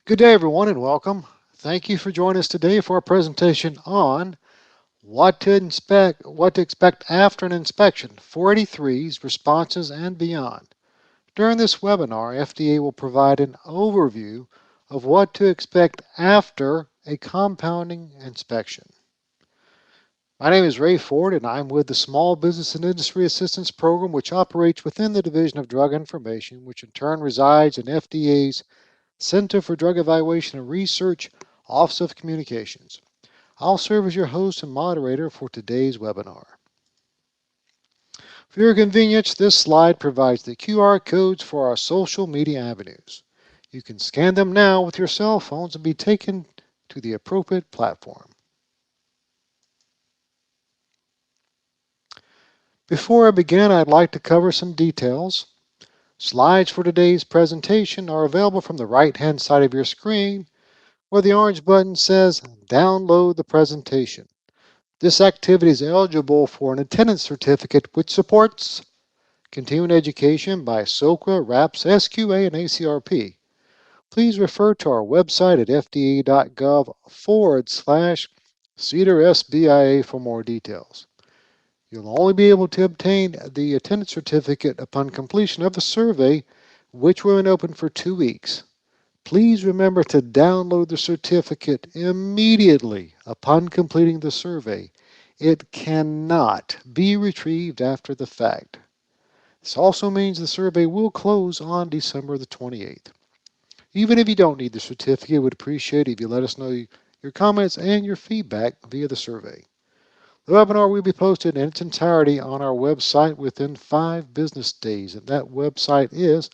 Good day, everyone, and welcome. Thank you for joining us today for our presentation on what to expect after an inspection, 483s, responses, and beyond. During this webinar, FDA will provide an overview of what to expect after a compounding inspection. My name is Ray Ford, and I'm with the Small Business and Industry Assistance Program, which operates within the Division of Drug Information, which in turn resides in FDA's Center for Drug Evaluation and Research, Office of Communications. I'll serve as your host and moderator for today's webinar. For your convenience, this slide provides the QR codes for our social media avenues. You can scan them now with your cell phones and be taken to the appropriate platform. Before I begin, I'd like to cover some details. Slides for today's presentation are available from the right-hand side of your screen, where the orange button says Download the presentation. This activity is eligible for an attendance certificate which supports continuing education by SOCRA, RAPS, SQA, and ACRP. Please refer to our website at fda.gov/CEDAR-SBIA for more details. You'll only be able to obtain the attendance certificate upon completion of the survey, which will remain open for 2 weeks. Please remember to download the certificate immediately upon completing the survey. It cannot be retrieved after the fact. This also means the survey will close on December the 28th. Even if you don't need the certificate, we would appreciate it if you let us know your comments and your feedback via the survey. The webinar will be posted in its entirety on our website within 5 business days, and that website is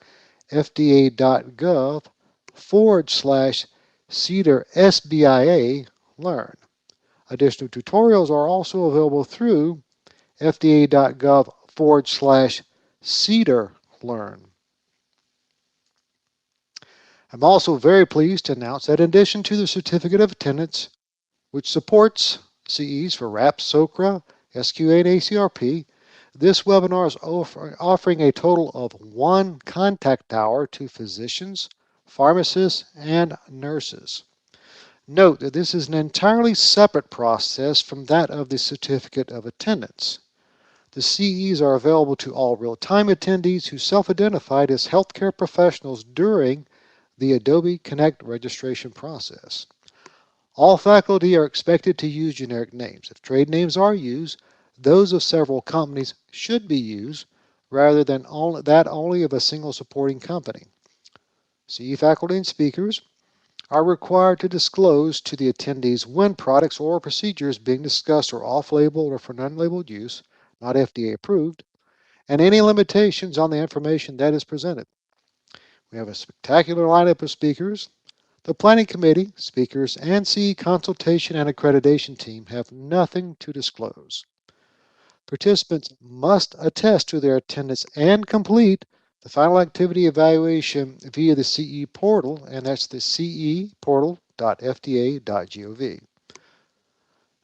fda.gov/CEDAR-SBIA Learn. Additional tutorials are also available through fda.gov/CEDAR Learn. I'm also very pleased to announce that in addition to the Certificate of Attendance, which supports CEs for RAPS, SOCRA, SQA, and ACRP, this webinar is offering a total of 1 contact hour to physicians, pharmacists, and nurses. Note that this is an entirely separate process from that of the Certificate of Attendance. The CEs are available to all real-time attendees who self-identified as healthcare professionals during the Adobe Connect registration process. All faculty are expected to use generic names. If trade names are used, those of several companies should be used rather than only of a single supporting company. CE faculty and speakers are required to disclose to the attendees when products or procedures being discussed are off-label or for non-labeled use, not FDA approved, and any limitations on the information that is presented. We have a spectacular lineup of speakers. The planning committee, speakers, and CE consultation and accreditation team have nothing to disclose. Participants must attest to their attendance and complete the final activity evaluation via the CE portal, and that's the ceportal.fda.gov.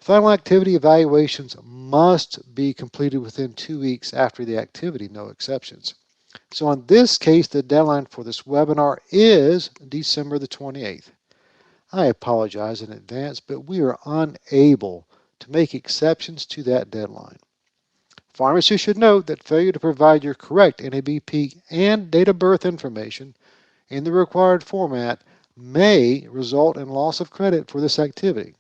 Final activity evaluations must be completed within 2 weeks after the activity, no exceptions. So in this case, the deadline for this webinar is December the 28th. I apologize in advance, but we are unable to make exceptions to that deadline. Pharmacists should note that failure to provide your correct NABP and date of birth information in the required format may result in loss of credit for this activity.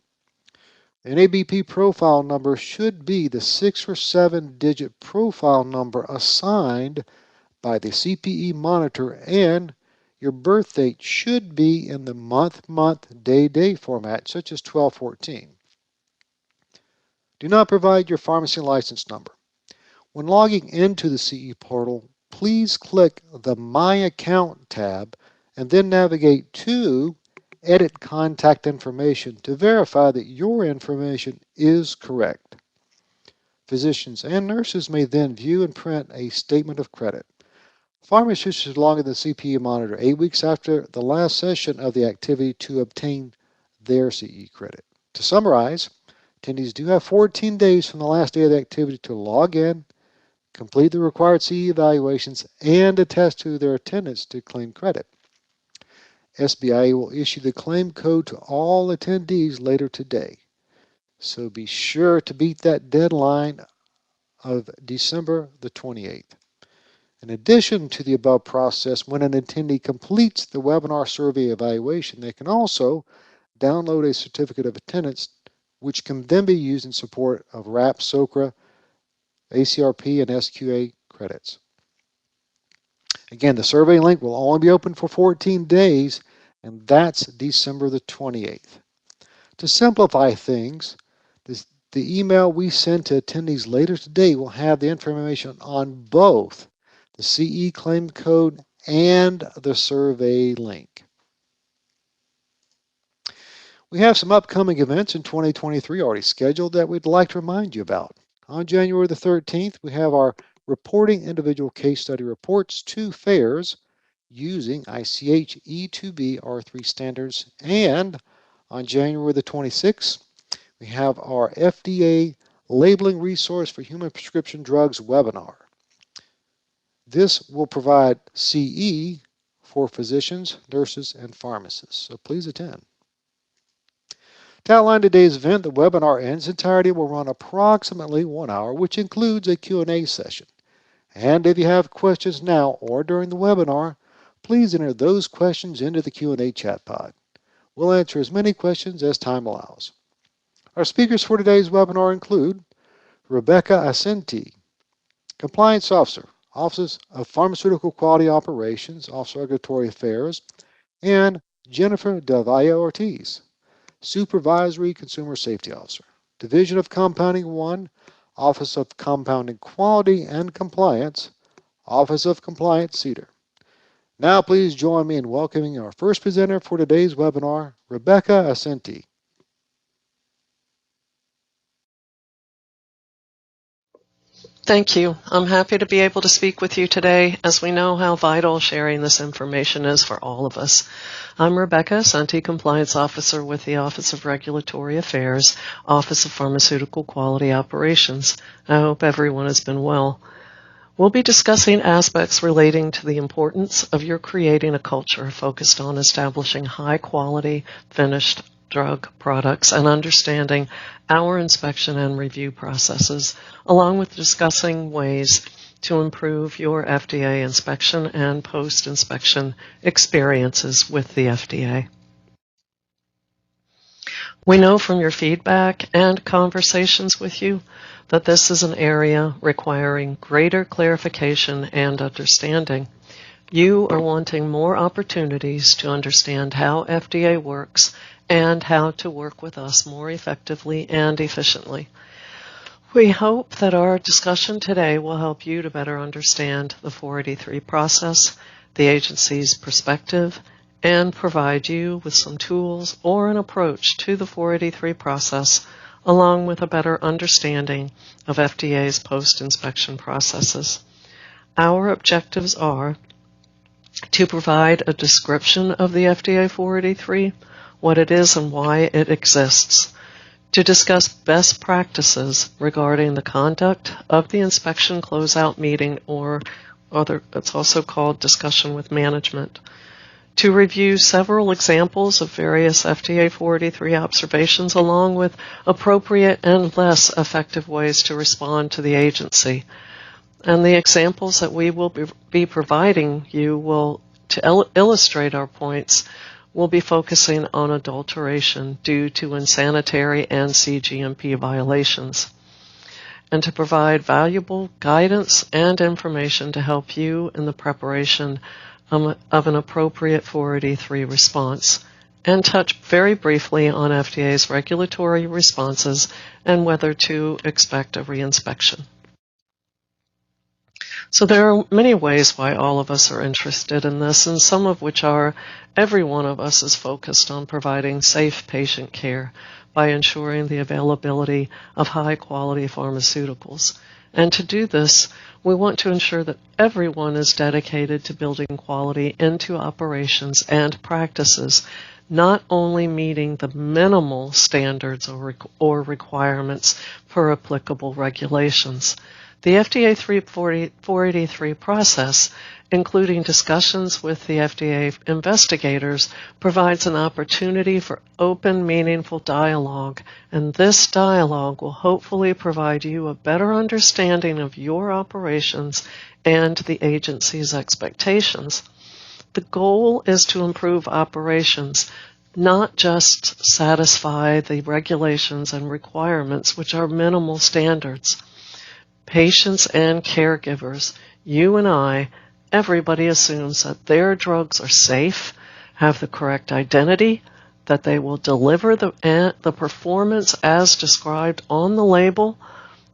The NABP profile number should be the 6 or 7-digit profile number assigned by the CPE monitor, and your birth date should be in the month, day format, such as 1214. Do not provide your pharmacy license number. When logging into the CE portal, please click the My Account tab and then navigate to Edit Contact Information to verify that your information is correct. Physicians and nurses may then view and print a statement of credit. Pharmacists should log in the CPE monitor 8 weeks after the last session of the activity to obtain their CE credit. To summarize, attendees do have 14 days from the last day of the activity to log in, complete the required CE evaluations, and attest to their attendance to claim credit. SBIA will issue the claim code to all attendees later today. So be sure to beat that deadline of December the 28th. In addition to the above process, when an attendee completes the webinar survey evaluation, they can also download a certificate of attendance, which can then be used in support of RAP, SOCRA, ACRP, and SQA credits. Again, the survey link will only be open for 14 days, and that's December the 28th. To simplify things, the email we send to attendees later today will have the information on both the CE claim code and the survey link. We have some upcoming events in 2023 already scheduled that we'd like to remind you about. On January the 13th, we have our Reporting Individual Case Study Reports 2 fairs using ICH E2B R3 standards. And on January the 26th, we have our FDA Labeling Resource for Human Prescription Drugs webinar. This will provide CE for physicians, nurses, and pharmacists, so please attend. To outline today's event, the webinar in its entirety will run approximately 1 hour, which includes a Q&A session. And if you have questions now or during the webinar, please enter those questions into the Q&A chat pod. We'll answer as many questions as time allows. Our speakers for today's webinar include Rebecca Asente, Compliance Officer, Office of Pharmaceutical Quality Operations, Office of Regulatory Affairs, and Jennifer DelValleOrtiz, Supervisory Consumer Safety Officer, Division of Compounding 1, Office of Compounding Quality and Compliance, Office of Compliance Cedar. Now please join me in welcoming our first presenter for today's webinar, Rebecca Asente. Thank you. I'm happy to be able to speak with you today, as we know how vital sharing this information is for all of us. I'm Rebecca Asente, Compliance Officer with the Office of Regulatory Affairs, Office of Pharmaceutical Quality Operations. I hope everyone has been well. We'll be discussing aspects relating to the importance of your creating a culture focused on establishing high-quality, finished drug products and understanding our inspection and review processes, along with discussing ways to improve your FDA inspection and post-inspection experiences with the FDA. We know from your feedback and conversations with you that this is an area requiring greater clarification and understanding. You are wanting more opportunities to understand how FDA works and how to work with us more effectively and efficiently. We hope that our discussion today will help you to better understand the 483 process, the agency's perspective, and provide you with some tools or an approach to the 483 process, along with a better understanding of FDA's post-inspection processes. Our objectives are to provide a description of the FDA 483, what it is and why it exists, to discuss best practices regarding the conduct of the inspection closeout meeting, or it's also called discussion with management, to review several examples of various FDA 483 observations, along with appropriate and less effective ways to respond to the agency. And the examples that we will be providing you will, to illustrate our points, will be focusing on adulteration due to unsanitary and CGMP violations, and to provide valuable guidance and information to help you in the preparation of an appropriate 483 response, and touch very briefly on FDA's regulatory responses and whether to expect a reinspection. So there are many ways why all of us are interested in this, and some of which are every one of us is focused on providing safe patient care by ensuring the availability of high-quality pharmaceuticals. And to do this, we want to ensure that everyone is dedicated to building quality into operations and practices, not only meeting the minimal standards or requirements per applicable regulations. The FDA 483 process, including discussions with the FDA investigators, provides an opportunity for open, meaningful dialogue, and this dialogue will hopefully provide you a better understanding of your operations and the agency's expectations. The goal is to improve operations, not just satisfy the regulations and requirements, which are minimal standards. Patients and caregivers, you and I, everybody assumes that their drugs are safe, have the correct identity, that they will deliver the performance as described on the label,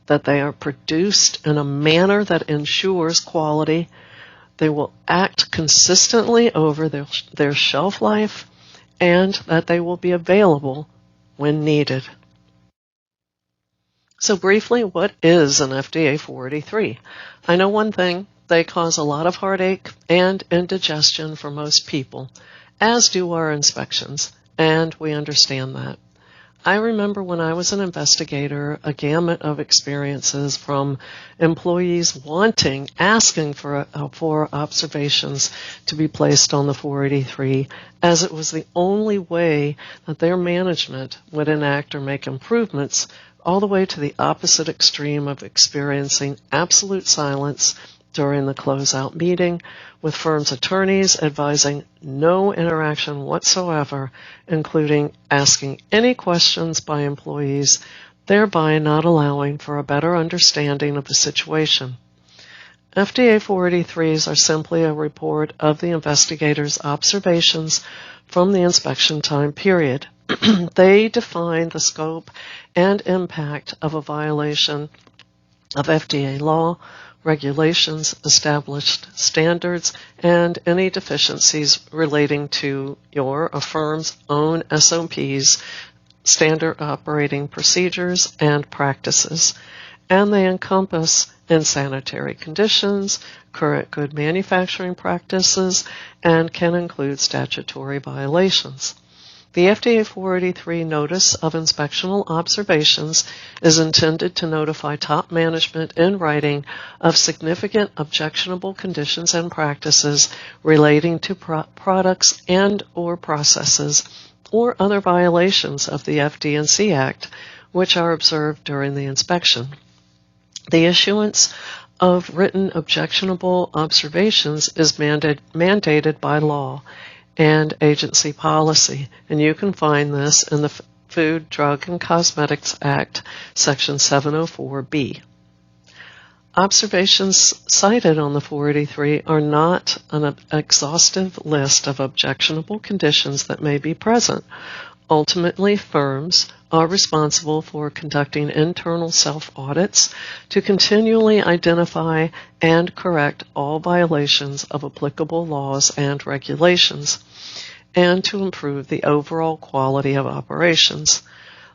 that they are produced in a manner that ensures quality, they will act consistently over their shelf life, and that they will be available when needed. So briefly, what is an FDA 483? I know one thing, they cause a lot of heartache and indigestion for most people, as do our inspections, and we understand that. I remember when I was an investigator, a gamut of experiences from employees asking for observations to be placed on the 483, as it was the only way that their management would enact or make improvements, all the way to the opposite extreme of experiencing absolute silence during the closeout meeting, with firms' attorneys advising no interaction whatsoever, including asking any questions by employees, thereby not allowing for a better understanding of the situation. FDA 483s are simply a report of the investigator's observations from the inspection time period. They define the scope and impact of a violation of FDA law, regulations, established standards, and any deficiencies relating to your firm's own SOPs, standard operating procedures, and practices. And they encompass insanitary conditions, current good manufacturing practices, and can include statutory violations. The FDA 483 Notice of Inspectional Observations is intended to notify top management in writing of significant objectionable conditions and practices relating to products and or processes or other violations of the FD&C Act, which are observed during the inspection. The issuance of written objectionable observations is mandated by law and agency policy, and you can find this in the Food, Drug, and Cosmetics Act, Section 704B. Observations cited on the 483 are not an exhaustive list of objectionable conditions that may be present. Ultimately, firms are responsible for conducting internal self-audits to continually identify and correct all violations of applicable laws and regulations, and to improve the overall quality of operations.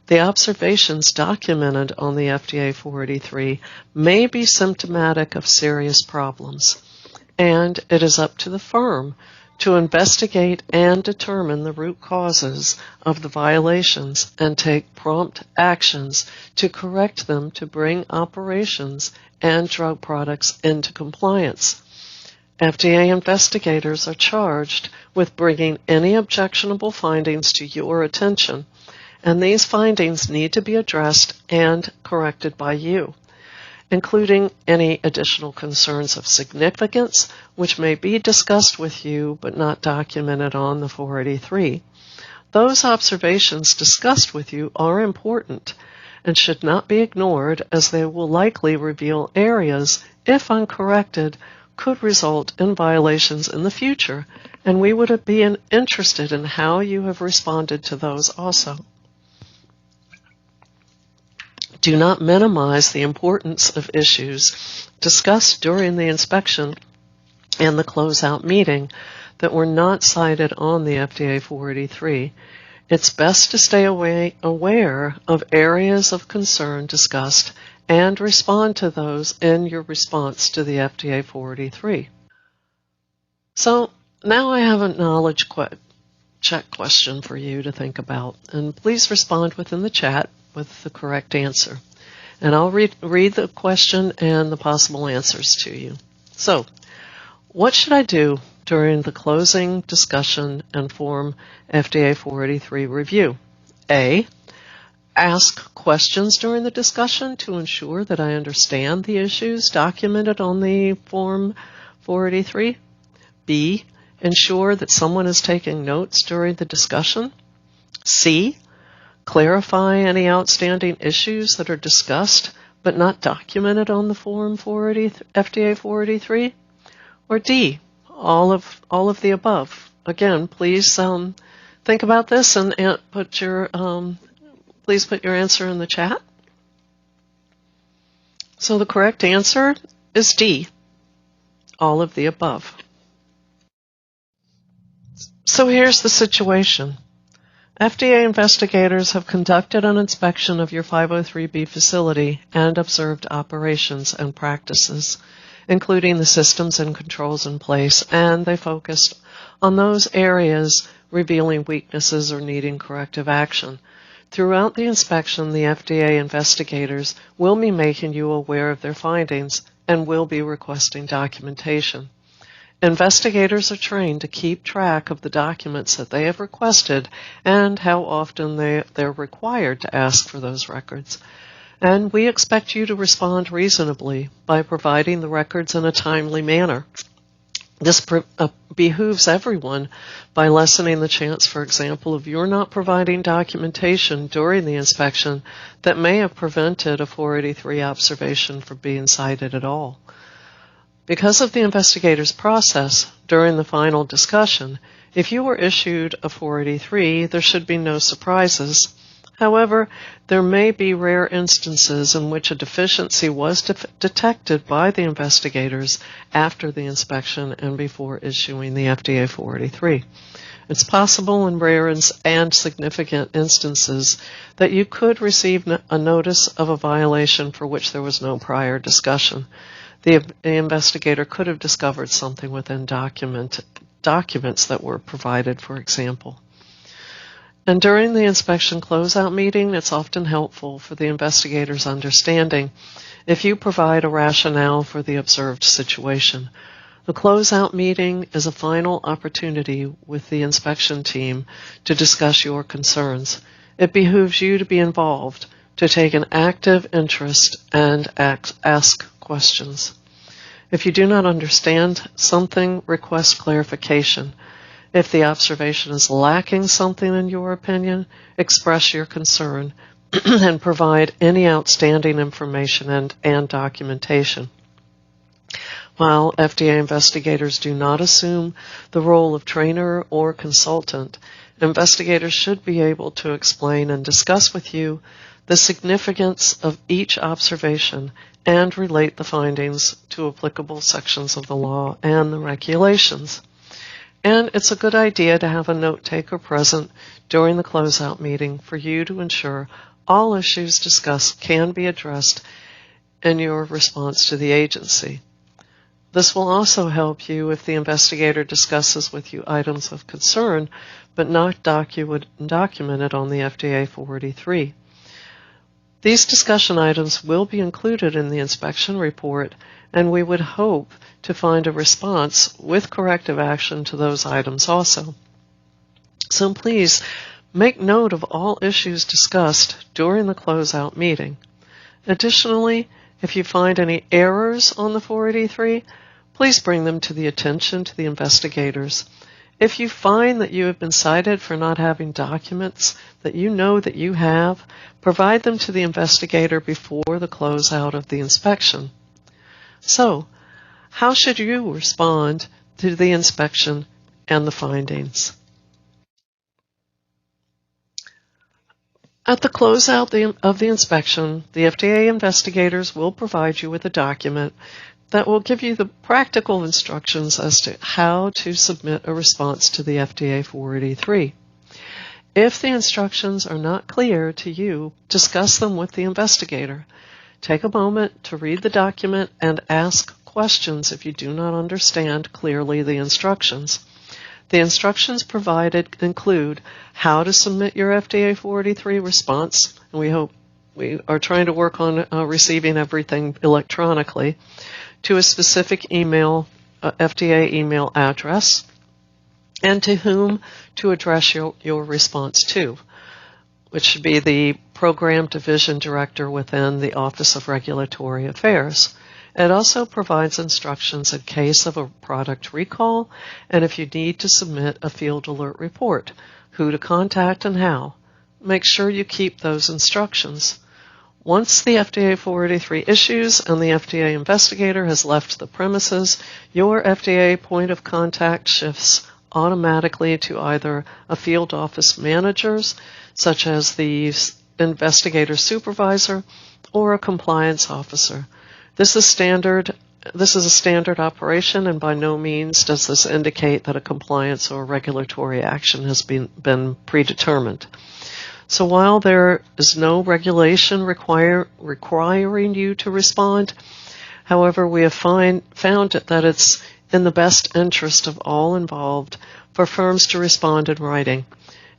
The observations documented on the FDA 483 may be symptomatic of serious problems, and it is up to the firm to investigate and determine the root causes of the violations and take prompt actions to correct them to bring operations and drug products into compliance. FDA investigators are charged with bringing any objectionable findings to your attention, and these findings need to be addressed and corrected by you, including any additional concerns of significance which may be discussed with you but not documented on the 483. Those observations discussed with you are important and should not be ignored, as they will likely reveal areas, if uncorrected, could result in violations in the future, and we would be interested in how you have responded to those also. Do not minimize the importance of issues discussed during the inspection and the closeout meeting that were not cited on the FDA 483. It's best to stay aware of areas of concern discussed and respond to those in your response to the FDA 483. So now I have a knowledge check question for you to think about, and please respond within the chat with the correct answer. And I'll read the question and the possible answers to you. So, what should I do during the closing discussion and Form FDA 483 review? A, ask questions during the discussion to ensure that I understand the issues documented on the Form 483. B, ensure that someone is taking notes during the discussion. C, clarify any outstanding issues that are discussed but not documented on the Form FDA 483. Or D, all of the above. Again, please think about this and please put your answer in the chat. So the correct answer is D, all of the above. So here's the situation. FDA investigators have conducted an inspection of your 503B facility and observed operations and practices, including the systems and controls in place, and they focused on those areas revealing weaknesses or needing corrective action. Throughout the inspection, the FDA investigators will be making you aware of their findings and will be requesting documentation. Investigators are trained to keep track of the documents that they have requested and how often they're required to ask for those records. And we expect you to respond reasonably by providing the records in a timely manner. This behooves everyone by lessening the chance, for example, of your not providing documentation during the inspection that may have prevented a 483 observation from being cited at all. Because of the investigator's process during the final discussion, if you were issued a 483, there should be no surprises. However, there may be rare instances in which a deficiency was detected by the investigators after the inspection and before issuing the FDA 483. It's possible in rare and significant instances that you could receive a notice of a violation for which there was no prior discussion. The investigator could have discovered something within documents that were provided, for example. And during the inspection closeout meeting, it's often helpful for the investigator's understanding if you provide a rationale for the observed situation. The closeout meeting is a final opportunity with the inspection team to discuss your concerns. It behooves you to be involved, to take an active interest and ask questions. If you do not understand something, request clarification. If the observation is lacking something in your opinion, express your concern and provide any outstanding information and documentation. While FDA investigators do not assume the role of trainer or consultant, investigators should be able to explain and discuss with you the significance of each observation and relate the findings to applicable sections of the law and the regulations. And it's a good idea to have a note taker present during the closeout meeting for you to ensure all issues discussed can be addressed in your response to the agency. This will also help you if the investigator discusses with you items of concern but not documented on the FDA 483. These discussion items will be included in the inspection report, and we would hope to find a response with corrective action to those items also. So please make note of all issues discussed during the closeout meeting. Additionally, if you find any errors on the 483, please bring them to the attention to the investigators. If you find that you have been cited for not having documents that you know that you have, provide them to the investigator before the closeout of the inspection. So, how should you respond to the inspection and the findings? At the closeout of the inspection, the FDA investigators will provide you with a document that will give you the practical instructions as to how to submit a response to the FDA 483. If the instructions are not clear to you, discuss them with the investigator. Take a moment to read the document and ask questions if you do not understand clearly the instructions. The instructions provided include how to submit your FDA 483 response, and we hope we are trying to work on receiving everything electronically, to a specific email, FDA email address, and to whom to address your response to, which should be the Program Division Director within the Office of Regulatory Affairs. It also provides instructions in case of a product recall and if you need to submit a field alert report, who to contact and how. Make sure you keep those instructions. Once the FDA 483 issues and the FDA investigator has left the premises, your FDA point of contact shifts automatically to either a field office manager's, such as the investigator supervisor, or a compliance officer. This is a standard operation, and by no means does this indicate that a compliance or regulatory action has been predetermined. So while there is no regulation requiring you to respond, however, we have found that it's in the best interest of all involved for firms to respond in writing.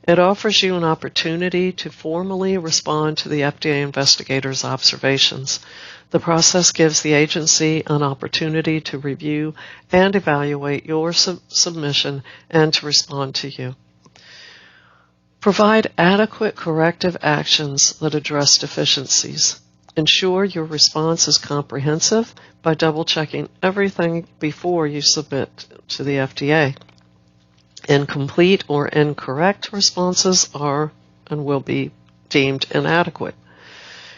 It offers you an opportunity to formally respond to the FDA investigator's observations. The process gives the agency an opportunity to review and evaluate your submission and to respond to you. Provide adequate corrective actions that address deficiencies. Ensure your response is comprehensive by double-checking everything before you submit to the FDA. Incomplete or incorrect responses are and will be deemed inadequate.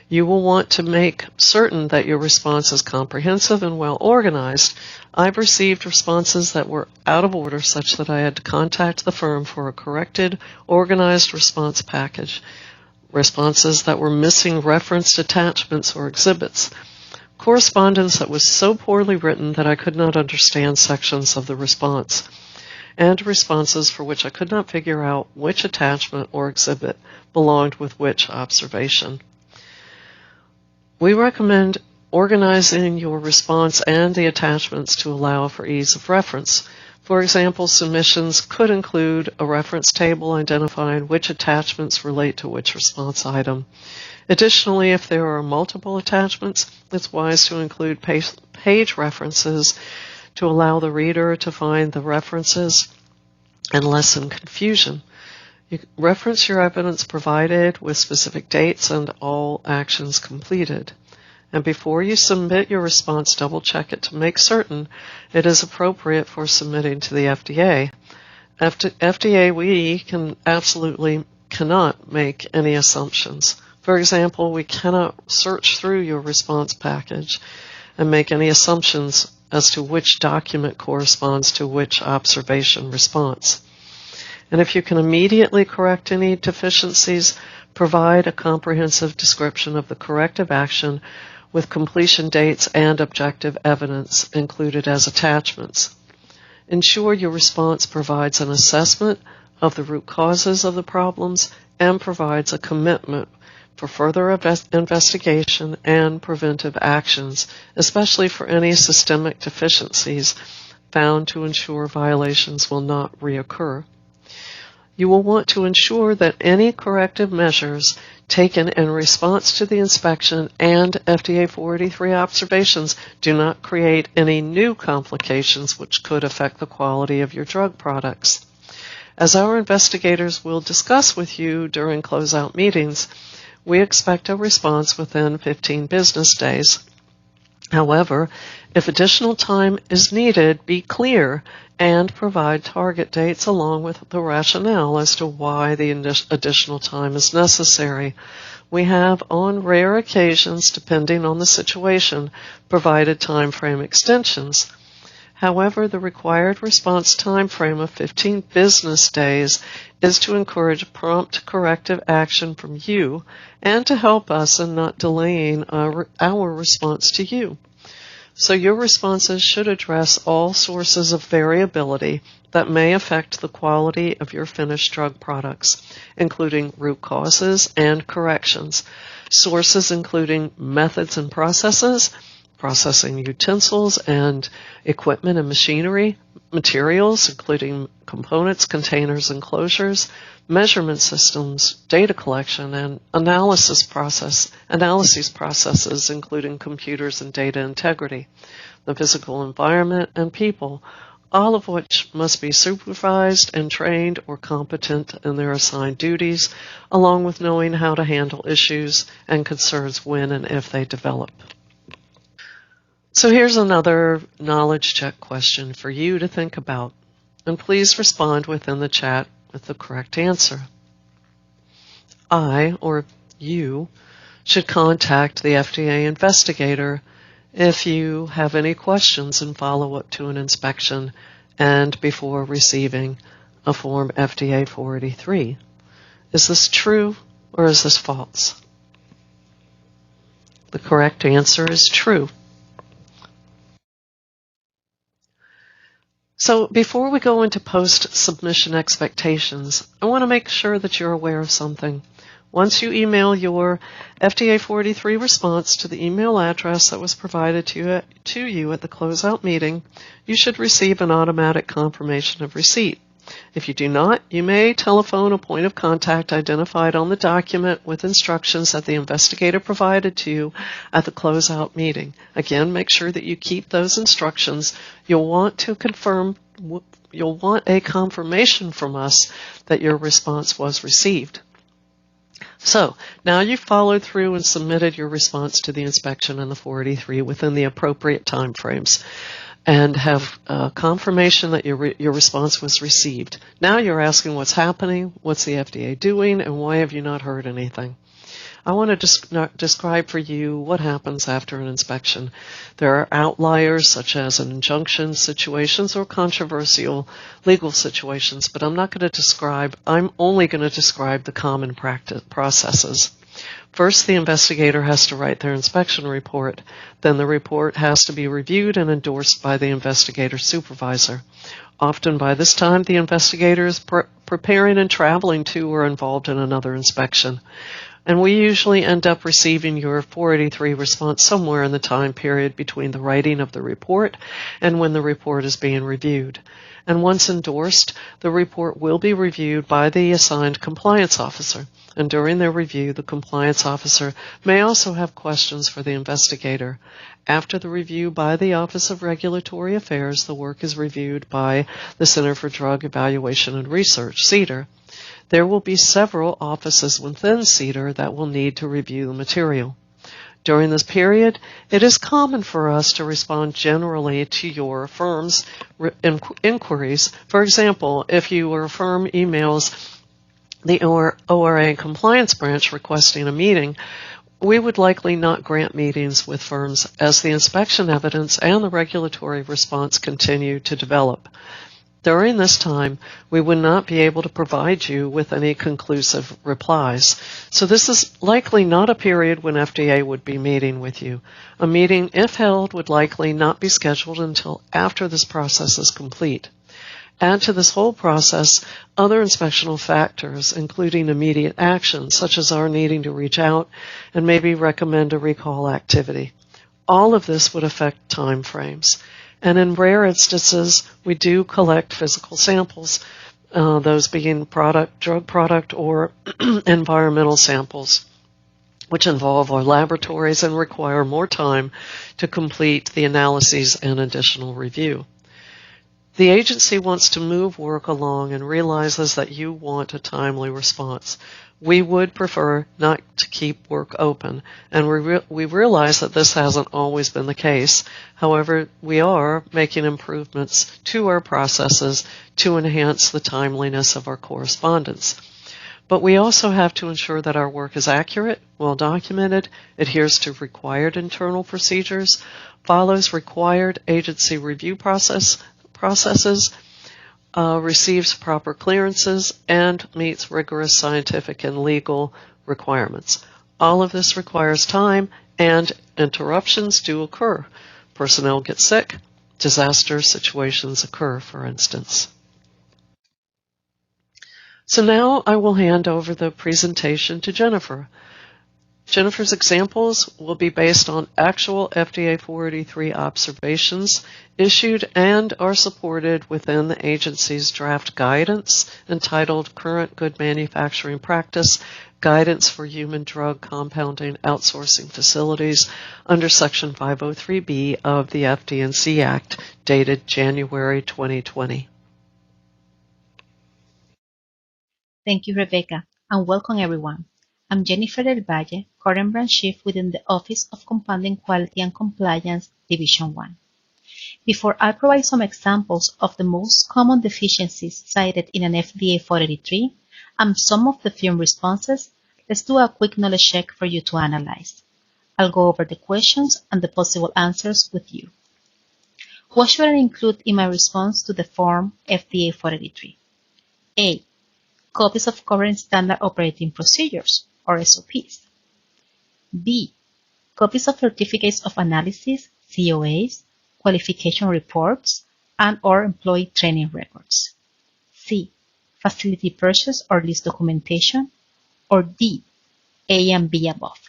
You will want to make certain that your response is comprehensive and well organized. I've received responses that were out of order such that I had to contact the firm for a corrected, organized response package. Responses that were missing referenced attachments or exhibits. Correspondence that was so poorly written that I could not understand sections of the response. And responses for which I could not figure out which attachment or exhibit belonged with which observation. We recommend organizing your response and the attachments to allow for ease of reference. For example, submissions could include a reference table identifying which attachments relate to which response item. Additionally, if there are multiple attachments, it's wise to include page references to allow the reader to find the references and lessen confusion. You reference your evidence provided with specific dates and all actions completed. And before you submit your response, double-check it to make certain it is appropriate for submitting to the FDA. FDA, we cannot make any assumptions. For example, we cannot search through your response package and make any assumptions as to which document corresponds to which observation response. And if you can immediately correct any deficiencies, provide a comprehensive description of the corrective action with completion dates and objective evidence included as attachments. Ensure your response provides an assessment of the root causes of the problems and provides a commitment for further investigation and preventive actions, especially for any systemic deficiencies found to ensure violations will not reoccur. You will want to ensure that any corrective measures taken in response to the inspection and FDA 483 observations do not create any new complications which could affect the quality of your drug products. As our investigators will discuss with you during closeout meetings, we expect a response within 15 business days. However, if additional time is needed, be clear and provide target dates along with the rationale as to why the additional time is necessary. We have, on rare occasions, depending on the situation, provided time frame extensions. However, the required response time frame of 15 business days is to encourage prompt corrective action from you and to help us in not delaying our response to you. So your responses should address all sources of variability that may affect the quality of your finished drug products, including root causes and corrections, sources including methods and processes, processing utensils and equipment and machinery, materials, including components, containers, and closures, measurement systems, data collection, and analysis processes, including computers and data integrity, the physical environment, and people, all of which must be supervised and trained or competent in their assigned duties, along with knowing how to handle issues and concerns when and if they develop. So here's another knowledge check question for you to think about, and please respond within the chat with the correct answer. I, or you, should contact the FDA investigator if you have any questions in follow-up to an inspection and before receiving a Form FDA 483. Is this true or is this false? The correct answer is true. So before we go into post-submission expectations, I want to make sure that you're aware of something. Once you email your FDA 483 response to the email address that was provided to you at the closeout meeting, you should receive an automatic confirmation of receipt. If you do not, you may telephone a point of contact identified on the document with instructions that the investigator provided to you at the closeout meeting. Again, make sure that you keep those instructions. You'll want a confirmation from us that your response was received. So now you've followed through and submitted your response to the inspection and the 483 within the appropriate time frames, and have confirmation that your response was received. Now you're asking what's happening, what's the FDA doing, and why have you not heard anything? I want to describe for you what happens after an inspection. There are outliers such as an injunction situations or controversial legal situations, but I'm only going to describe the common processes. First, the investigator has to write their inspection report. Then the report has to be reviewed and endorsed by the investigator supervisor. Often by this time, the investigator is preparing and traveling to or involved in another inspection. And we usually end up receiving your 483 response somewhere in the time period between the writing of the report and when the report is being reviewed. And once endorsed, the report will be reviewed by the assigned compliance officer. And during their review, the compliance officer may also have questions for the investigator. After the review by the Office of Regulatory Affairs, the work is reviewed by the Center for Drug Evaluation and Research, CDER. There will be several offices within CDER that will need to review the material. During this period, it is common for us to respond generally to your firm's inquiries. For example, if your firm emails the ORA compliance branch requesting a meeting, we would likely not grant meetings with firms as the inspection evidence and the regulatory response continue to develop. During this time, we would not be able to provide you with any conclusive replies. So this is likely not a period when FDA would be meeting with you. A meeting, if held, would likely not be scheduled until after this process is complete. Add to this whole process other inspectional factors, including immediate action, such as our needing to reach out and maybe recommend a recall activity. All of this would affect time frames. And in rare instances, we do collect physical samples, those being drug product, or environmental samples, which involve our laboratories and require more time to complete the analyses and additional review. The agency wants to move work along and realizes that you want a timely response. We would prefer not to keep work open, and we realize that this hasn't always been the case. However, we are making improvements to our processes to enhance the timeliness of our correspondence. But we also have to ensure that our work is accurate, well documented, adheres to required internal procedures, follows required agency review processes, receives proper clearances, and meets rigorous scientific and legal requirements. All of this requires time, and interruptions do occur. Personnel get sick, disaster situations occur, for instance. So now I will hand over the presentation to Jennifer. Jennifer's examples will be based on actual FDA 483 observations issued and are supported within the agency's draft guidance entitled Current Good Manufacturing Practice Guidance for Human Drug Compounding Outsourcing Facilities under Section 503B of the FD&C Act, dated January 2020. Thank you, Rebecca, and welcome everyone. I'm Jennifer Del Valle, Current Branch Chief within the Office of Compounding Quality and Compliance, Division 1. Before I provide some examples of the most common deficiencies cited in an FDA 483 and some of the firm responses, let's do a quick knowledge check for you to analyze. I'll go over the questions and the possible answers with you. What should I include in my response to the Form FDA 483? A. Copies of current standard operating procedures, or SOPs. B. Copies of certificates of analysis, COAs, qualification reports, and/or employee training records. C. Facility purchase or lease documentation. Or D. A and B above.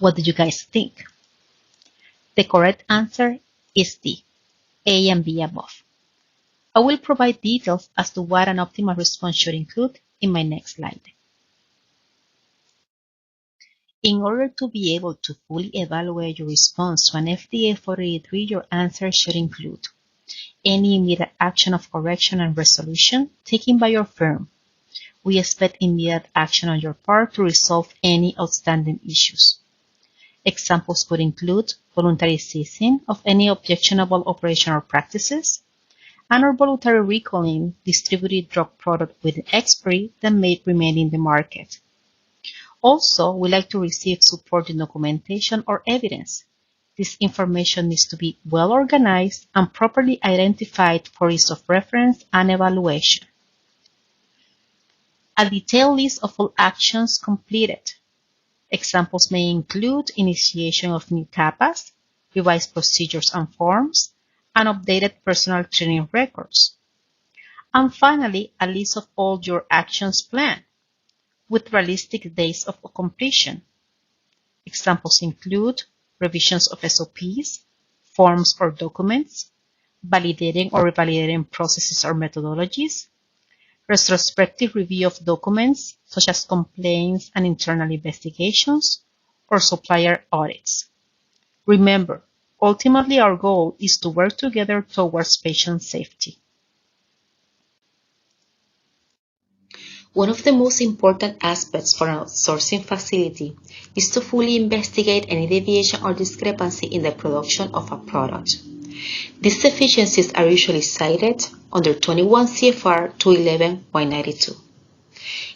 What do you guys think? The correct answer is D. A and B above. I will provide details as to what an optimal response should include in my next slide. In order to be able to fully evaluate your response to an FDA 483, your answer should include any immediate action of correction and resolution taken by your firm. We expect immediate action on your part to resolve any outstanding issues. Examples could include voluntary ceasing of any objectionable operational practices, and/or voluntary recalling distributed drug product with expiry that may remain in the market. Also, we like to receive supporting documentation or evidence. This information needs to be well organized and properly identified for ease of reference and evaluation. A detailed list of all actions completed. Examples may include initiation of new CAPAs, revised procedures and forms, and updated personal training records. And finally, a list of all your actions planned, with realistic dates of completion. Examples include revisions of SOPs, forms or documents, validating or revalidating processes or methodologies, retrospective review of documents such as complaints and internal investigations, or supplier audits. Remember, ultimately our goal is to work together towards patient safety. One of the most important aspects for an outsourcing facility is to fully investigate any deviation or discrepancy in the production of a product. These deficiencies are usually cited under 21 CFR 211.192.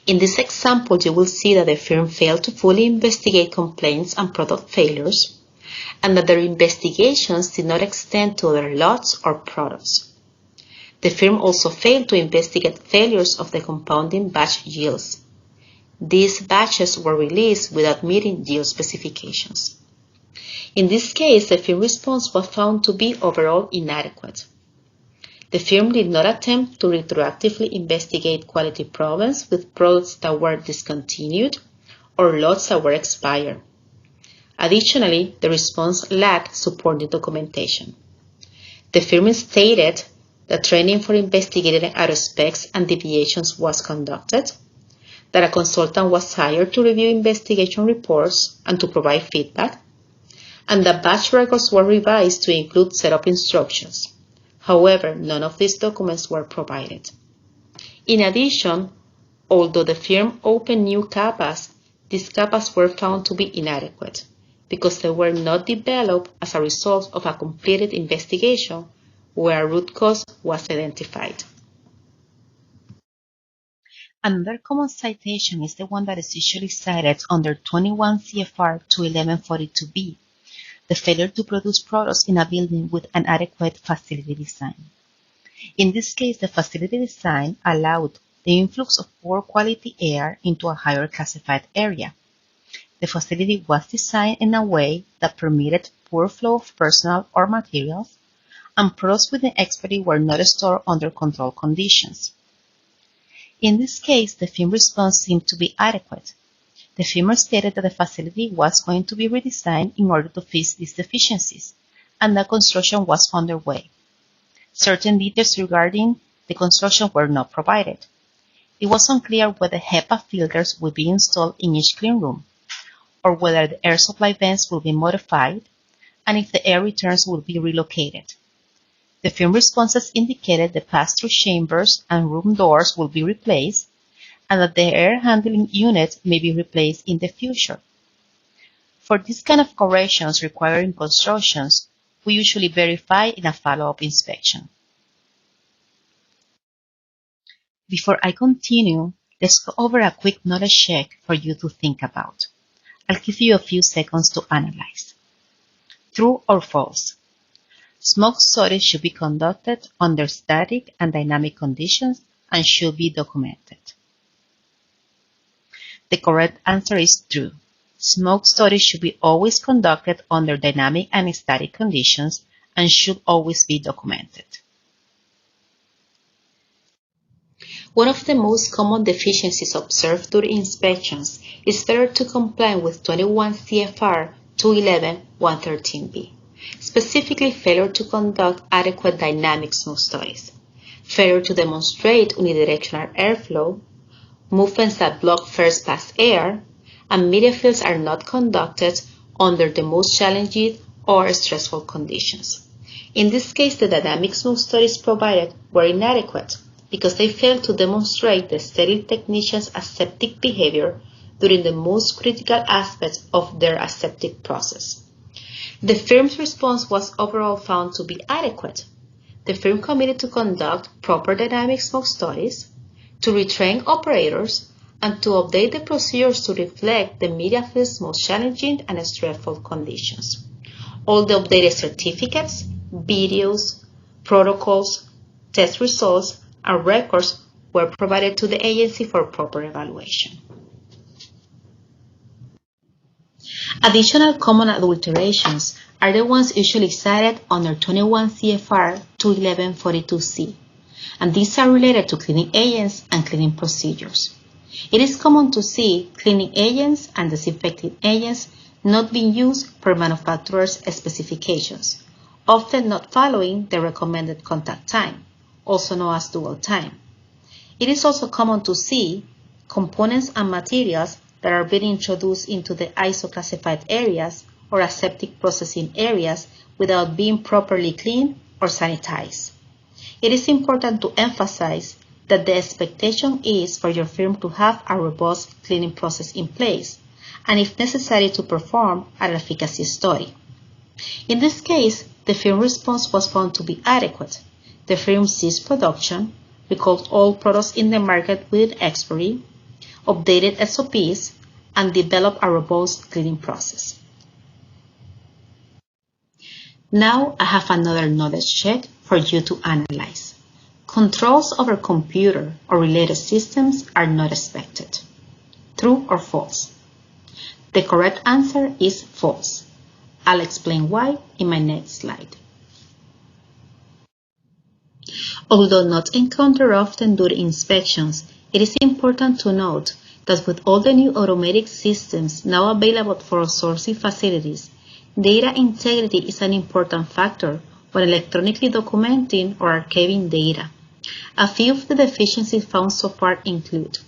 In this example, you will see that the firm failed to fully investigate complaints and product failures, and that their investigations did not extend to other lots or products. The firm also failed to investigate failures of the compounding batch yields. These batches were released without meeting yield specifications. In this case, the firm response was found to be overall inadequate. The firm did not attempt to retroactively investigate quality problems with products that were discontinued or lots that were expired. Additionally, the response lacked supporting documentation. The firm stated that training for investigating out of specs and deviations was conducted, that a consultant was hired to review investigation reports and to provide feedback, and that batch records were revised to include setup instructions. However, none of these documents were provided. In addition, although the firm opened new CAPAs, these CAPAs were found to be inadequate because they were not developed as a result of a completed investigation where a root cause was identified. Another common citation is the one that is usually cited under 21 CFR 211.42b, the failure to produce products in a building with an adequate facility design. In this case, the facility design allowed the influx of poor quality air into a higher classified area. The facility was designed in a way that permitted poor flow of personnel or materials, and products with the expiry were not stored under controlled conditions. In this case, the firm response seemed to be adequate. The firm stated that the facility was going to be redesigned in order to fix these deficiencies, and that construction was underway. Certain details regarding the construction were not provided. It was unclear whether HEPA filters would be installed in each clean room, or whether the air supply vents will be modified, and if the air returns will be relocated. The firm responses indicated the pass-through chambers and room doors will be replaced, and that the air handling unit may be replaced in the future. For this kind of corrections requiring constructions, we usually verify in a follow-up inspection. Before I continue, let's go over a quick knowledge check for you to think about. I'll give you a few seconds to analyze. True or false? Smoke studies should be conducted under static and dynamic conditions and should be documented. The correct answer is true. Smoke studies should be always conducted under dynamic and static conditions and should always be documented. One of the most common deficiencies observed during inspections is failure to comply with 21 CFR 211-113B, specifically failure to conduct adequate dynamic smoke studies, failure to demonstrate unidirectional airflow, movements that block first pass air, and media fields are not conducted under the most challenging or stressful conditions. In this case, the dynamic smoke studies provided were inadequate because they failed to demonstrate the sterile technician's aseptic behavior during the most critical aspects of their aseptic process. The firm's response was overall found to be adequate. The firm committed to conduct proper dynamic smoke studies, to retrain operators, and to update the procedures to reflect the media field's most challenging and stressful conditions. All the updated certificates, videos, protocols, test results, and records were provided to the agency for proper evaluation. Additional common adulterations are the ones usually cited under 21 CFR 211-42C, and these are related to cleaning agents and cleaning procedures. It is common to see cleaning agents and disinfecting agents not being used per manufacturer's specifications, often not following the recommended contact time, also known as dwell time. It is also common to see components and materials that are being introduced into the ISO-classified areas or aseptic processing areas without being properly cleaned or sanitized. It is important to emphasize that the expectation is for your firm to have a robust cleaning process in place, and if necessary to perform an efficacy study. In this case, the firm response was found to be adequate. The firm ceased production, recalled all products in the market with expiry, updated SOPs, and developed a robust cleaning process. Now I have another knowledge check for you to analyze. Controls over computer or related systems are not expected. True or false? The correct answer is false. I'll explain why in my next slide. Although not encountered often during inspections, it is important to note that with all the new automatic systems now available for outsourcing facilities, data integrity is an important factor when electronically documenting or archiving data. A few of the deficiencies found so far include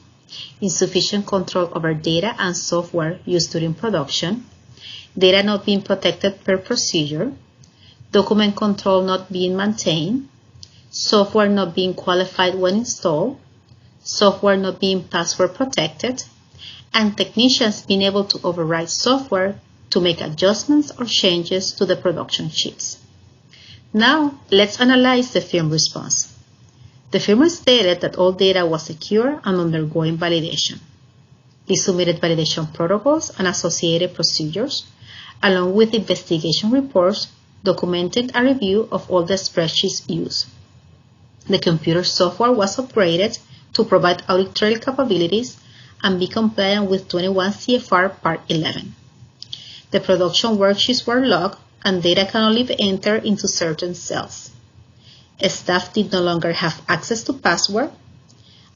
insufficient control over data and software used during production, data not being protected per procedure, document control not being maintained, software not being qualified when installed, software not being password protected, and technicians being able to override software to make adjustments or changes to the production sheets. Now, let's analyze the firm response. The firm stated that all data was secure and undergoing validation. They submitted validation protocols and associated procedures, along with investigation reports documenting a review of all the spreadsheets used. The computer software was upgraded to provide audit trail capabilities and be compliant with 21 CFR Part 11. The production worksheets were logged and data can only be entered into certain cells. Staff did no longer have access to password,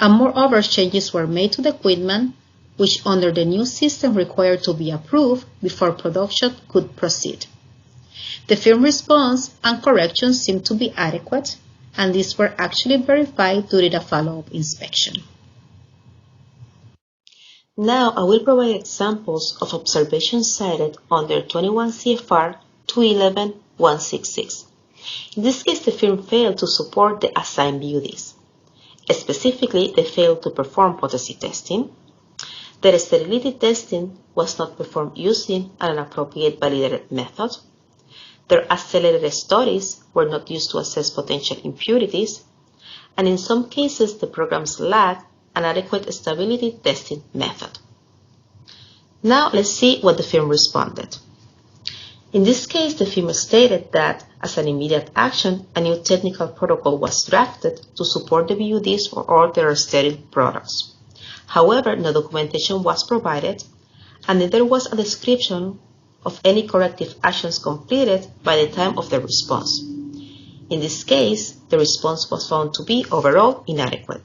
and moreover changes were made to the equipment which under the new system required to be approved before production could proceed. The firm response and corrections seemed to be adequate, and these were actually verified during a follow-up inspection. Now I will provide examples of observations cited under 21 CFR 211-166. In this case, the firm failed to support the assigned duties. Specifically, they failed to perform potency testing. Their sterility testing was not performed using an appropriate validated method. Their accelerated studies were not used to assess potential impurities. And in some cases, the programs lacked an adequate stability testing method. Now let's see what the firm responded. In this case, the firm stated that as an immediate action, a new technical protocol was drafted to support the BUDs for all their sterile products. However, no documentation was provided, and neither was a description of any corrective actions completed by the time of the response. In this case, the response was found to be overall inadequate.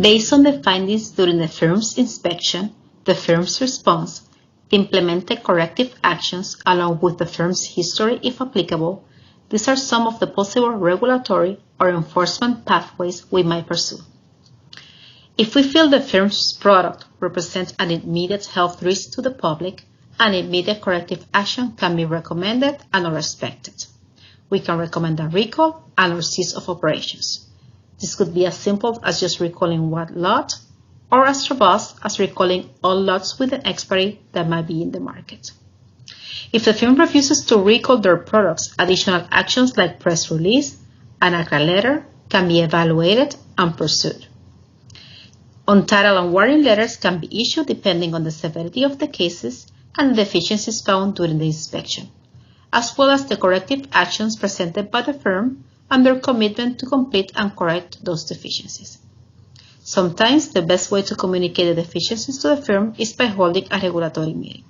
Based on the findings during the firm's inspection, the firm's response implemented corrective actions along with the firm's history if applicable. These are some of the possible regulatory or enforcement pathways we might pursue. If we feel the firm's product represents an immediate health risk to the public, an immediate corrective action can be recommended and/or expected. We can recommend a recall and/or cease of operations. This could be as simple as just recalling one lot, or as robust as recalling all lots with an expiry that might be in the market. If the firm refuses to recall their products, additional actions like press release and ACRA letter can be evaluated and pursued. Untitled and warning letters can be issued depending on the severity of the cases and the deficiencies found during the inspection, as well as the corrective actions presented by the firm and their commitment to complete and correct those deficiencies. Sometimes the best way to communicate the deficiencies to the firm is by holding a regulatory meeting.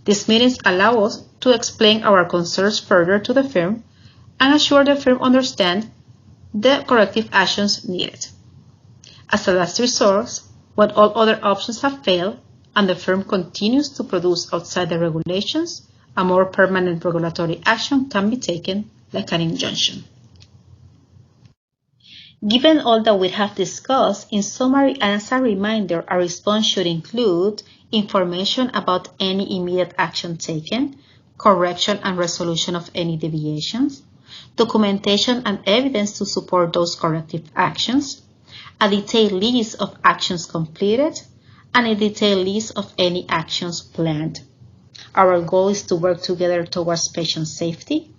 These meetings allow us to explain our concerns further to the firm and assure the firm understands the corrective actions needed. As a last resort, when all other options have failed and the firm continues to produce outside the regulations, a more permanent regulatory action can be taken, like an injunction. Given all that we have discussed, in summary and as a reminder, our response should include information about any immediate action taken, correction and resolution of any deviations, documentation and evidence to support those corrective actions, a detailed list of actions completed, and a detailed list of any actions planned. Our goal is to work together towards patient safety.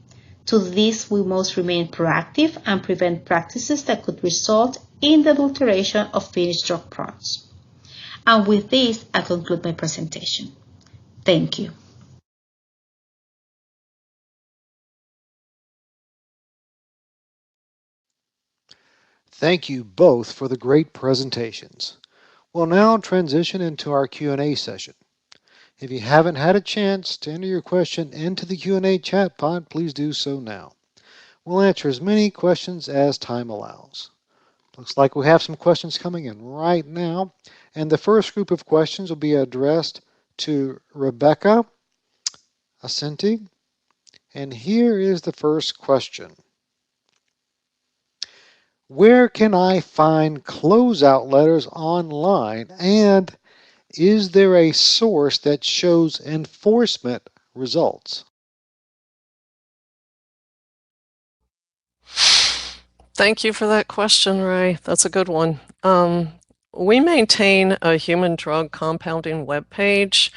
To this, we must remain proactive and prevent practices that could result in the adulteration of finished drug products. And with this, I conclude my presentation. Thank you. Thank you both for the great presentations. We'll now transition into our Q&A session. If you haven't had a chance to enter your question into the Q&A chat pod, please do so now. We'll answer as many questions as time allows. Looks like we have some questions coming in right now. And the first group of questions will be addressed to Rebecca Asente. And here is the first question. Where can I find closeout letters online, and is there a source that shows enforcement results? Thank you for that question, Ray. That's a good one. We maintain a human drug compounding webpage.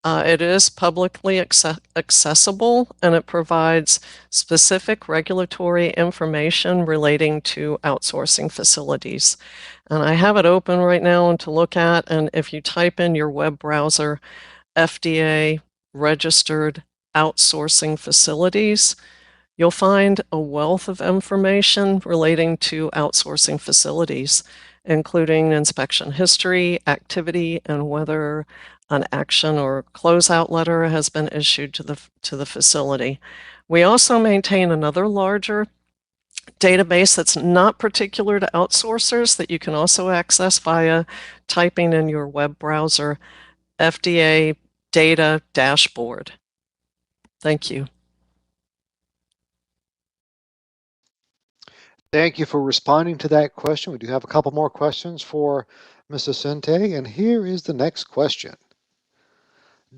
It is publicly accessible, and it provides specific regulatory information relating to outsourcing facilities. And I have it open right now to look at, and if you type in your web browser, FDA registered outsourcing facilities, you'll find a wealth of information relating to outsourcing facilities, including inspection history, activity, and whether an action or closeout letter has been issued to the facility. We also maintain another larger database that's not particular to outsourcers that you can also access via typing in your web browser FDA Data Dashboard. Thank you. Thank you for responding to that question. We do have a couple more questions for Ms. Asente, and here is the next question.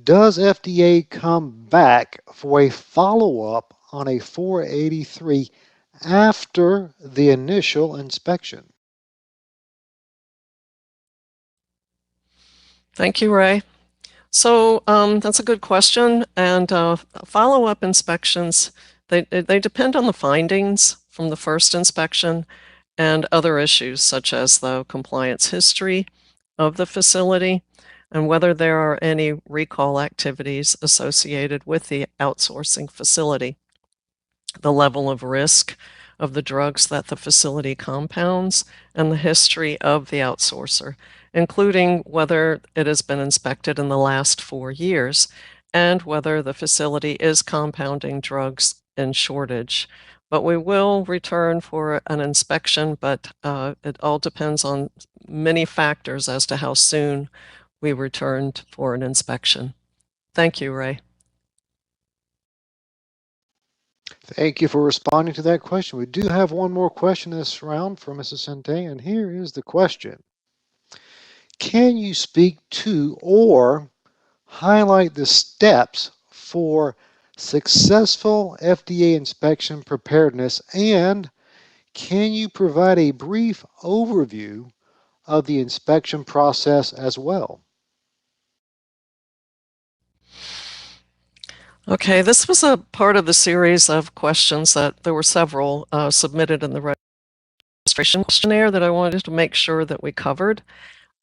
Does FDA come back for a follow-up on a 483 after the initial inspection? Thank you, Ray. So that's a good question. And follow-up inspections, they depend on the findings from the first inspection and other issues such as the compliance history of the facility and whether there are any recall activities associated with the outsourcing facility, the level of risk of the drugs that the facility compounds, and the history of the outsourcer, including whether it has been inspected in the last 4 years and whether the facility is compounding drugs in shortage. But we will return for an inspection, but it all depends on many factors as to how soon we returned for an inspection. Thank you, Ray. Thank you for responding to that question. We do have one more question this round from Mrs. Asente, and here is the question. Can you speak to or highlight the steps for successful FDA inspection preparedness, and can you provide a brief overview of the inspection process as well? Okay, this was a part of the series of questions that there were several submitted in the registration questionnaire that I wanted to make sure that we covered.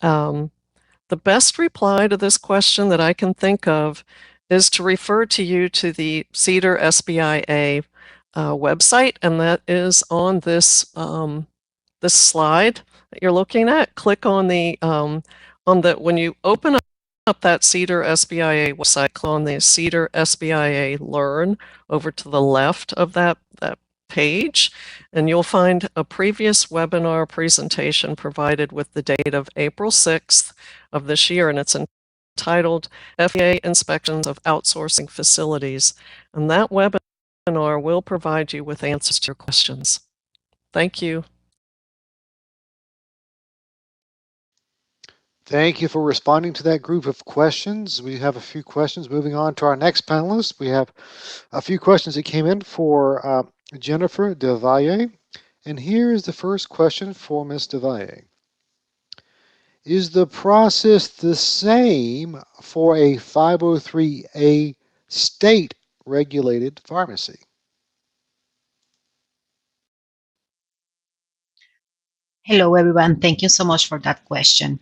The best reply to this question that I can think of is to refer to you to the CEDAR SBIA website, and that is on this this slide that you're looking at. Click on the when you open up that CEDAR SBIA website, click on the CEDAR SBIA Learn over to the left of that page, and you'll find a previous webinar presentation provided with the date of April 6th of this year, and it's entitled FDA Inspections of Outsourcing Facilities. And that webinar will provide you with answers to your questions. Thank you. Thank you for responding to that group of questions. We have a few questions. Moving on to our next panelist, we have a few questions that came in for Jennifer DelValle. And here is the first question for Ms. DelValle. Is the process the same for a 503A state-regulated pharmacy? Hello, everyone. Thank you so much for that question.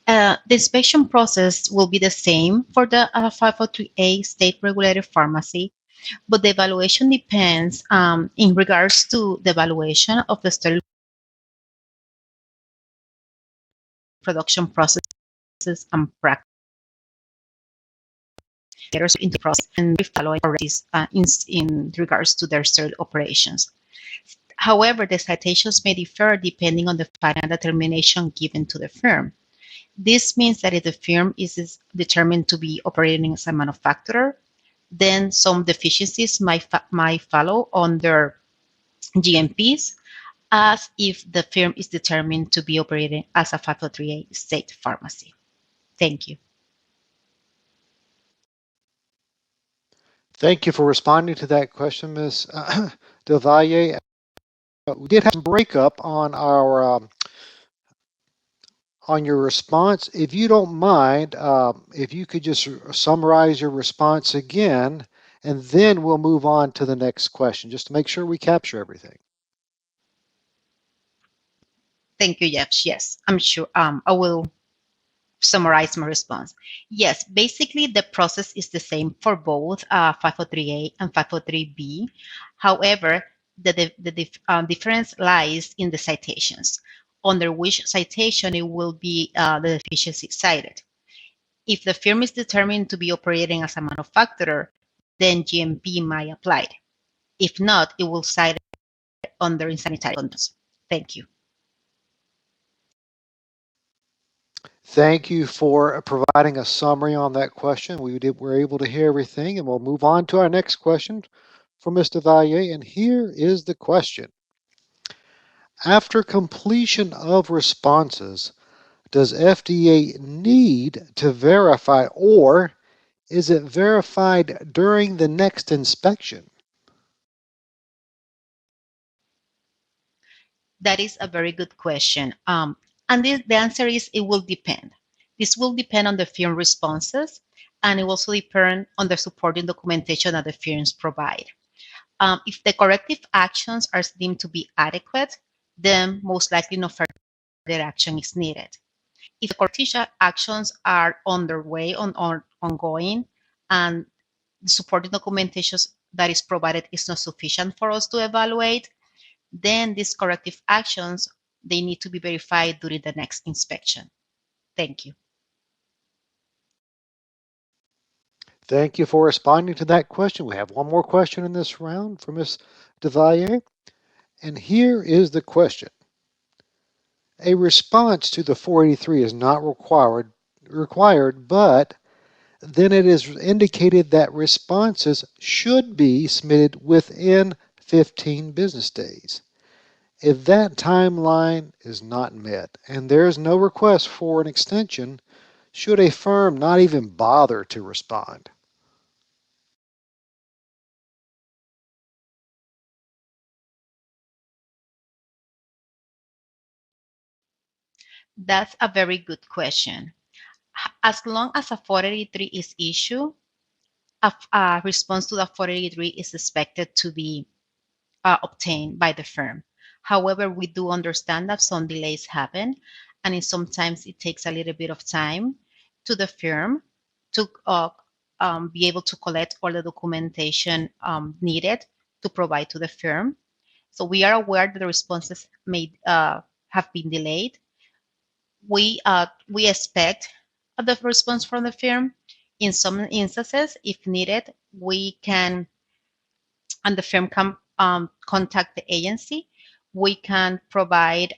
The inspection process will be the same for the 503A state-regulated pharmacy, but the evaluation depends in regards to the evaluation of the sterile production processes and practices in the process and following in regards to their sterile operations. However, the citations may differ depending on the final determination given to the firm. This means that if the firm is determined to be operating as a manufacturer, then some deficiencies might follow under GMPs, as if the firm is determined to be operating as a 503A state pharmacy. Thank you. Thank you for responding to that question, Ms. DelValle. We did have some breakup on our on your response. If you don't mind, if you could just summarize your response again, and then we'll move on to the next question, just to make sure we capture everything. Thank you, Jeff. Yes, I'm sure. I will summarize my response. Yes, basically the process is the same for both 503A and 503B. However, the difference lies in the citations, under which citation it will be the deficiency cited. If the firm is determined to be operating as a manufacturer, then GMP might apply. If not, it will cite under sanitary conditions. Thank you. Thank you for providing a summary on that question. We're able to hear everything, and we'll move on to our next question from Mr. DelValleOrtiz. And here is the question. After completion of responses, does FDA need to verify, or is it verified during the next inspection? That is a very good question. The answer is it will depend. This will depend on the firm responses, and it will also depend on the supporting documentation that the firms provide. If the corrective actions are deemed to be adequate, then most likely no further action is needed. If the corrective actions are underway or ongoing, and the supporting documentation that is provided is not sufficient for us to evaluate, then these corrective actions, they need to be verified during the next inspection. Thank you. Thank you for responding to that question. We have one more question in this round from Ms. DelValleOrtiz. And here is the question. A response to the 483 is not required, but then it is indicated that responses should be submitted within 15 business days. If that timeline is not met and there is no request for an extension, should a firm not even bother to respond? That's a very good question. As long as a 483 is issued, a response to the 483 is expected to be obtained by the firm. However, we do understand that some delays happen, and sometimes it takes a little bit of time to the firm to be able to collect all the documentation needed to provide to the firm. So we are aware that the responses may have been delayed. We expect the response from the firm. In some instances, if needed, we can, and the firm can contact the agency. We can provide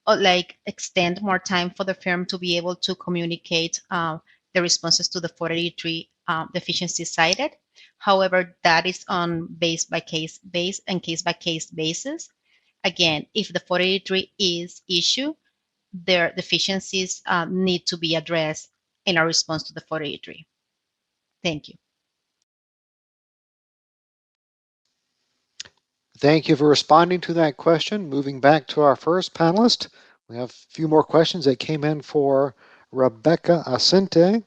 like extend more time for the firm to be able to communicate the responses to the 483 deficiencies cited. However, that is on case by case basis. Again, if the 483 is issued, their deficiencies need to be addressed in our response to the 483. Thank you. Thank you for responding to that question. Moving back to our first panelist, we have a few more questions that came in for Rebecca Asente.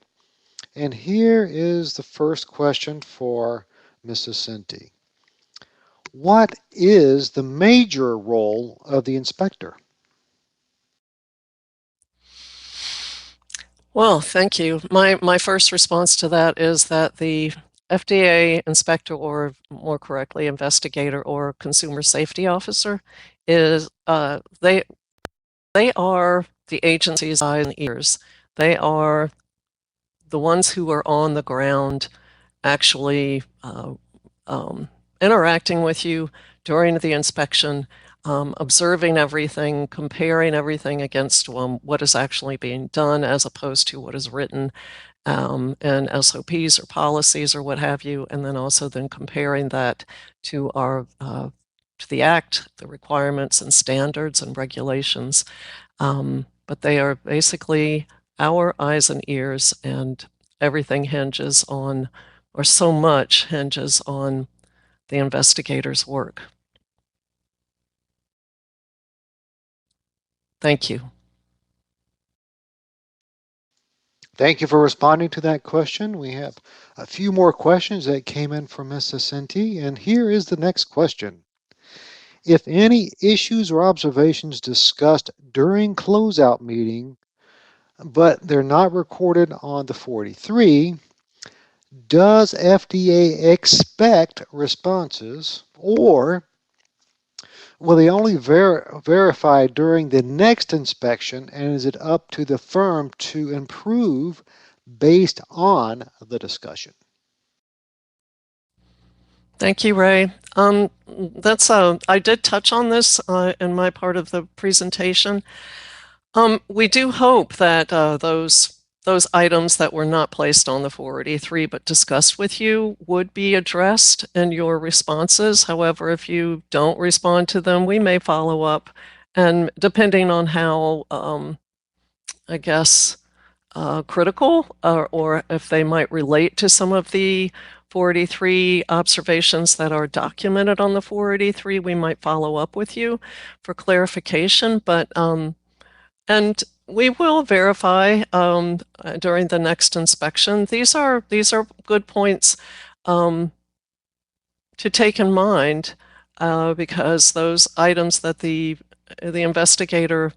And here is the first question for Ms. Asente. What is the major role of the inspector? Well, thank you. My first response to that is that the FDA inspector, or more correctly, investigator or consumer safety officer, is they are the agency's eyes and ears. They are the ones who are on the ground, actually interacting with you during the inspection, observing everything, comparing everything against what is actually being done as opposed to what is written in SOPs or policies or what have you, and then also then comparing that to the Act, the requirements and standards and regulations. But they are basically our eyes and ears, and everything hinges on, or so much hinges on, the investigator's work. Thank you. Thank you for responding to that question. We have a few more questions that came in from Ms. Asente, and here is the next question. If any issues or observations discussed during closeout meeting, but they're not recorded on the 43, does FDA expect responses, or will they only verify during the next inspection, and is it up to the firm to improve based on the discussion? Thank you, Ray. I did touch on this in my part of the presentation. We do hope that those items that were not placed on the 483 but discussed with you would be addressed in your responses. However, if you don't respond to them, we may follow up, and depending on how, I guess, critical or if they might relate to some of the 483 observations that are documented on the 483, we might follow up with you for clarification. And we will verify during the next inspection. These are good points to take in mind because those items that the investigator,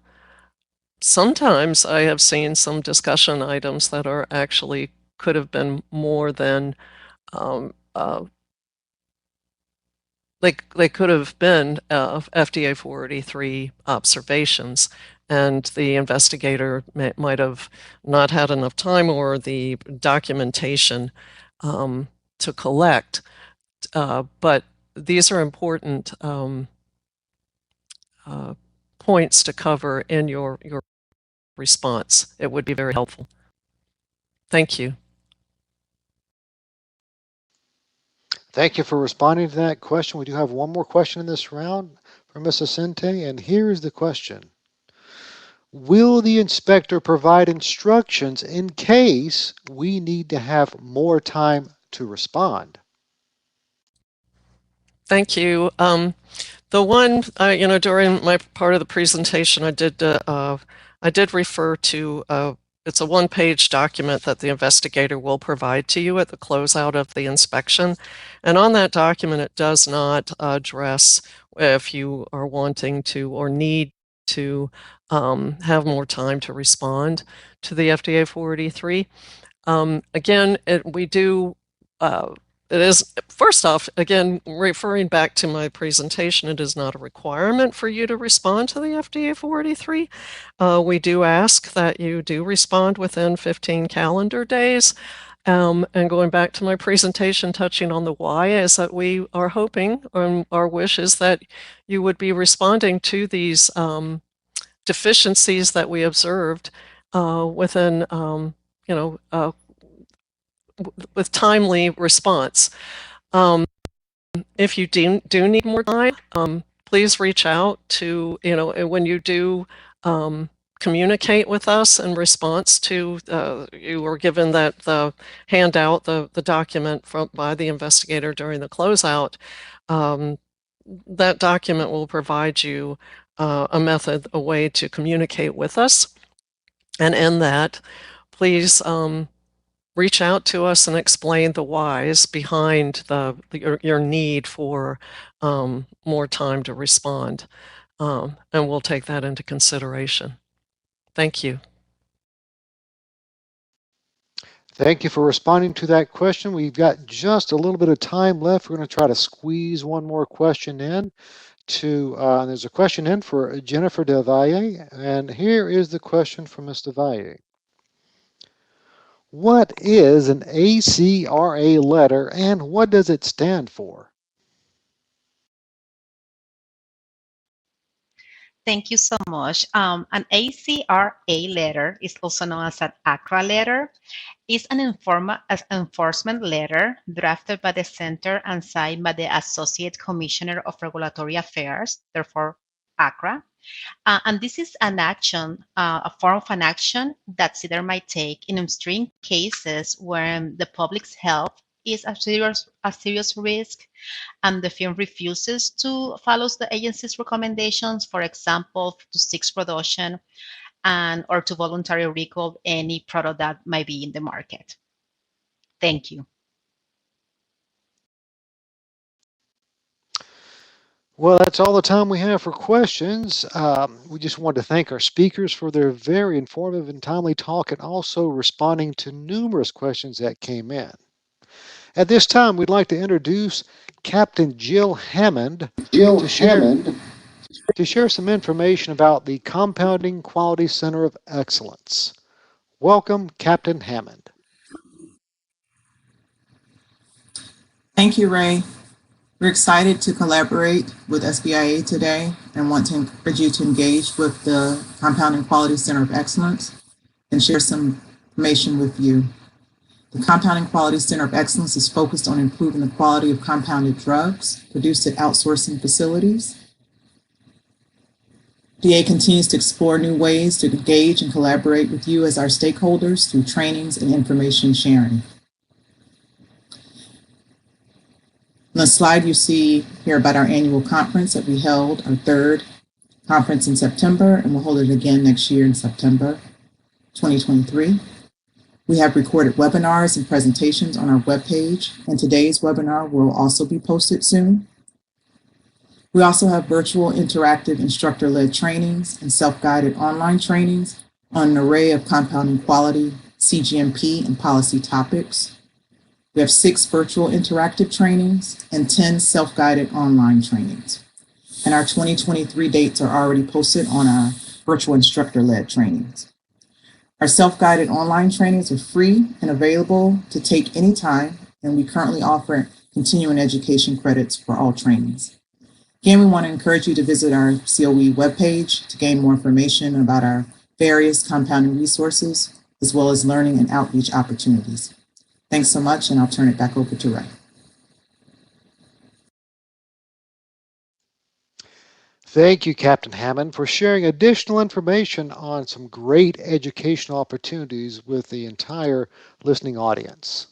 sometimes I have seen some discussion items that are actually could have been more than they could have been FDA 483 observations, and the investigator might have not had enough time or the documentation to collect. But these are important points to cover in your response. It would be very helpful. Thank you. Thank you for responding to that question. We do have one more question in this round from Ms. Asente, and here is the question. Will the inspector provide instructions in case we need to have more time to respond? Thank you. The one, during my part of the presentation, I did refer to, it's a one-page document that the investigator will provide to you at the closeout of the inspection. And on that document, it does not address if you are wanting to or need to have more time to respond to the FDA 483. Again, we do it is, first off, again, referring back to my presentation, it is not a requirement for you to respond to the FDA 483. We do ask that you do respond within 15 calendar days. And going back to my presentation, touching on the why, is that we are hoping, our wish is that you would be responding to these deficiencies that we observed within, with timely response. If you do need more time, please reach out to, when you do communicate with us in response to, you were given the handout, the document by the investigator during the closeout. That document will provide you a method, a way to communicate with us. And in that, please reach out to us and explain the whys behind your need for more time to respond. And we'll take that into consideration. Thank you. Thank you for responding to that question. We've got just a little bit of time left. We're going to try to squeeze one more question in. There's a question in for Jennifer DelValle, and here is the question from Ms. DelValle. What is an ACRA letter and what does it stand for? Thank you so much. An ACRA letter is also known as an ACRA letter. It's an enforcement letter drafted by the Center and signed by the Associate Commissioner of Regulatory Affairs, therefore ACRA. And this is an action, a form of an action that CIDR might take in extreme cases when the public's health is a serious risk and the firm refuses to follow the agency's recommendations, for example, to cease production or to voluntarily recall any product that might be in the market. Thank you. Well, that's all the time we have for questions. We just want to thank our speakers for their very informative and timely talk and also responding to numerous questions that came in. At this time, we'd like to introduce Captain Jill Hammond to share some information about the Compounding Quality Center of Excellence. Welcome, Captain Hammond. Thank you, Ray. We're excited to collaborate with SBIA today and want to encourage you to engage with the Compounding Quality Center of Excellence and share some information with you. The Compounding Quality Center of Excellence is focused on improving the quality of compounded drugs produced at outsourcing facilities. DA continues to explore new ways to engage and collaborate with you as our stakeholders through trainings and information sharing. On the slide you see here about our annual conference that we held, our third conference in September, and we'll hold it again next year in September 2023. We have recorded webinars and presentations on our webpage, and today's webinar will also be posted soon. We also have virtual interactive instructor-led trainings and self-guided online trainings on an array of compounding quality, CGMP, and policy topics. We have 6 virtual interactive trainings and 10 self-guided online trainings. And our 2023 dates are already posted on our virtual instructor-led trainings. Our self-guided online trainings are free and available to take anytime, and we currently offer continuing education credits for all trainings. Again, we want to encourage you to visit our COE webpage to gain more information about our various compounding resources, as well as learning and outreach opportunities. Thanks so much, and I'll turn it back over to Ray. Thank you, Captain Hammond, for sharing additional information on some great educational opportunities with the entire listening audience.